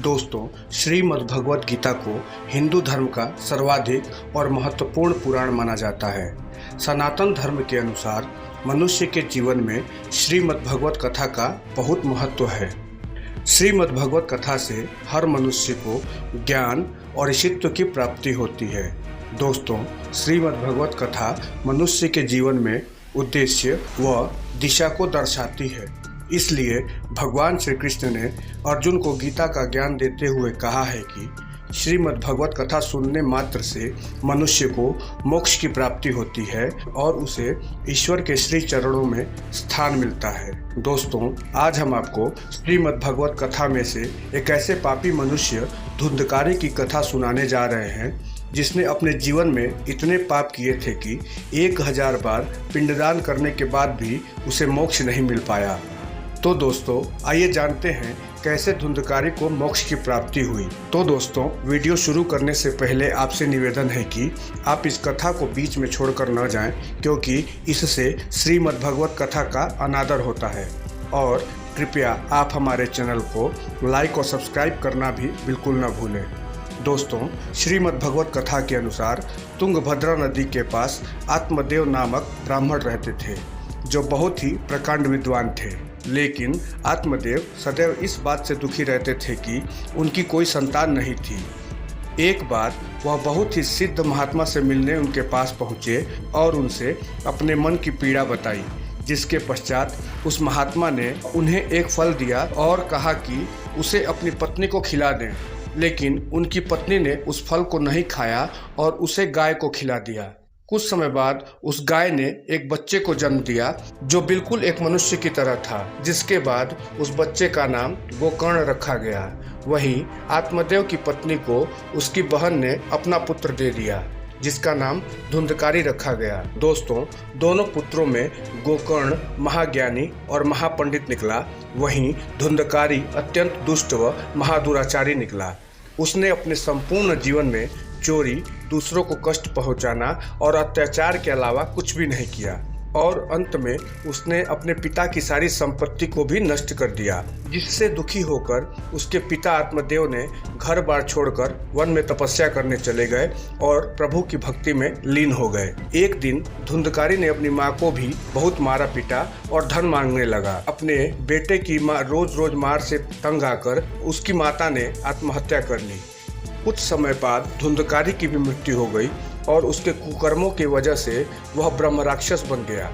दोस्तों, श्रीमद् भगवत गीता को हिंदू धर्म का सर्वाधिक और महत्वपूर्ण पुराण माना जाता है। सनातन धर्म के अनुसार मनुष्य के जीवन में श्रीमद् भगवत कथा का बहुत महत्व है। श्रीमद् भगवत कथा से हर मनुष्य को ज्ञान और ऋषित्व की प्राप्ति होती है। दोस्तों, श्रीमद् भगवत कथा मनुष्य के जीवन में उद्देश्य व दिशा को दर्शाती है। इसलिए भगवान श्री कृष्ण ने अर्जुन को गीता का ज्ञान देते हुए कहा है कि श्रीमद् भगवत कथा सुनने मात्र से मनुष्य को मोक्ष की प्राप्ति होती है और उसे ईश्वर के श्री चरणों में स्थान मिलता है। दोस्तों, आज हम आपको श्रीमद् भगवत कथा में से एक ऐसे पापी मनुष्य धुंधकारी की कथा सुनाने जा रहे हैं जिसने अपने जीवन में इतने पाप किए थे कि 1000 बार पिंडदान करने के बाद भी उसे मोक्ष नहीं मिल पाया। तो दोस्तों, आइए जानते हैं कैसे धुंधकारी को मोक्ष की प्राप्ति हुई। तो दोस्तों, वीडियो शुरू करने से पहले आपसे निवेदन है कि आप इस कथा को बीच में छोड़कर न जाएं, क्योंकि इससे श्रीमद् भगवत कथा का अनादर होता है। और कृपया आप हमारे चैनल को लाइक और सब्सक्राइब करना भी बिल्कुल न भूलें। दोस्तों, श्रीमद् भगवत कथा के अनुसार तुंगभद्रा नदी के पास आत्मदेव नामक ब्राह्मण रहते थे, जो बहुत ही प्रकांड विद्वान थे। लेकिन आत्मदेव सदैव इस बात से दुखी रहते थे कि उनकी कोई संतान नहीं थी। एक बार वह बहुत ही सिद्ध महात्मा से मिलने उनके पास पहुँचे और उनसे अपने मन की पीड़ा बताई, जिसके पश्चात उस महात्मा ने उन्हें एक फल दिया और कहा कि उसे अपनी पत्नी को खिला दें। लेकिन उनकी पत्नी ने उस फल को नहीं खाया और उसे गाय को खिला दिया। कुछ समय बाद उस गाय ने एक बच्चे को जन्म दिया जो बिल्कुल एक मनुष्य की तरह था, जिसके बाद उस बच्चे का नाम गोकर्ण रखा गया। वहीं आत्मदेव की पत्नी को उसकी बहन ने अपना पुत्र दे दिया, जिसका नाम धुंधकारी रखा गया। दोस्तों, दोनों पुत्रों में गोकर्ण महाज्ञानी और महापंडित निकला, वहीं धुंधकारी अत्यंत दुष्ट व महादुराचारी निकला। उसने अपने संपूर्ण जीवन में चोरी, दूसरों को कष्ट पहुंचाना और अत्याचार के अलावा कुछ भी नहीं किया और अंत में उसने अपने पिता की सारी संपत्ति को भी नष्ट कर दिया, जिससे दुखी होकर उसके पिता आत्मदेव ने घर बार छोड़कर वन में तपस्या करने चले गए और प्रभु की भक्ति में लीन हो गए। एक दिन धुंधकारी ने अपनी माँ को भी बहुत मारा पीटा और धन मांगने लगा। अपने बेटे की माँ रोज रोज मार से तंग आकर उसकी माता ने आत्महत्या कर ली। कुछ समय बाद धुंधकारी की भी मृत्यु हो गई और उसके कुकर्मों की वजह से वह ब्रह्म राक्षस बन गया।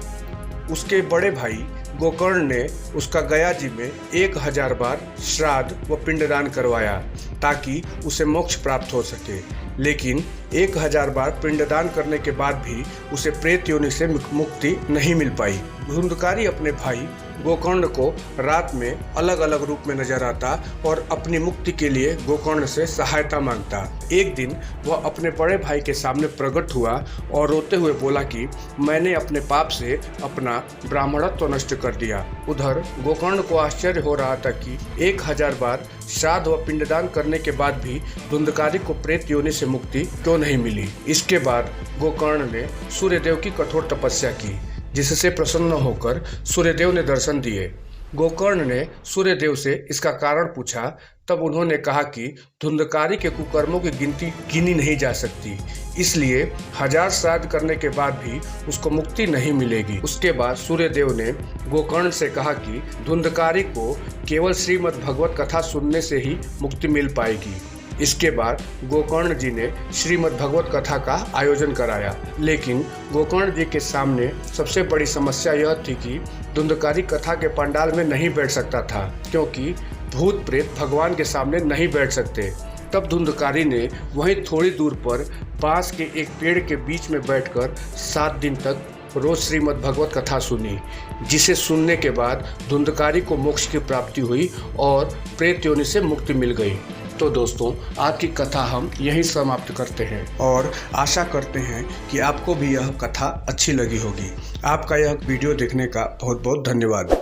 उसके बड़े भाई गोकर्ण ने उसका गया जी में 1000 बार श्राद्ध व पिंडदान करवाया ताकि उसे मोक्ष प्राप्त हो सके। लेकिन 1000 बार पिंडदान करने के बाद भी उसे प्रेत योनि से मुक्ति नहीं मिल पाई। धुंधकारी अपने भाई गोकर्ण को रात में अलग अलग रूप में नजर आता और अपनी मुक्ति के लिए गोकर्ण से सहायता मांगता। एक दिन वह अपने बड़े भाई के सामने प्रकट हुआ और रोते हुए बोला कि मैंने अपने पाप से अपना ब्राह्मणत्व नष्ट कर दिया। उधर गोकर्ण को आश्चर्य हो रहा था कि 1000 बार श्राद्ध व पिंडदान करने के बाद भी धुंधकारी को प्रेत योनि से मुक्ति क्यों नहीं मिली। इसके बाद गोकर्ण ने सूर्यदेव की कठोर तपस्या की, जिससे प्रसन्न होकर सूर्यदेव ने दर्शन दिए। गोकर्ण ने सूर्यदेव से इसका कारण पूछा, तब उन्होंने कहा कि धुंधकारी के कुकर्मों की गिनती गिनी नहीं जा सकती, इसलिए 1000 श्राद्ध करने के बाद भी उसको मुक्ति नहीं मिलेगी। उसके बाद सूर्यदेव ने गोकर्ण से कहा कि धुंधकारी को केवल श्रीमद् भगवत कथा सुनने से ही मुक्ति मिल पाएगी। इसके बाद गोकर्ण जी ने श्रीमद् भगवत कथा का आयोजन कराया, लेकिन गोकर्ण जी के सामने सबसे बड़ी समस्या यह थी कि धुंधकारी कथा के पंडाल में नहीं बैठ सकता था, क्योंकि भूत प्रेत भगवान के सामने नहीं बैठ सकते। तब धुंधकारी ने वहीं थोड़ी दूर पर बांस के एक पेड़ के बीच में बैठकर 7 दिन तक रोज श्रीमद् भगवत कथा सुनी, जिसे सुनने के बाद धुंधकारी को मोक्ष की प्राप्ति हुई और प्रेत योनि से मुक्ति मिल गई। तो दोस्तों, आज की कथा हम यहीं समाप्त करते हैं और आशा करते हैं कि आपको भी यह कथा अच्छी लगी होगी। आपका यह वीडियो देखने का बहुत बहुत धन्यवाद।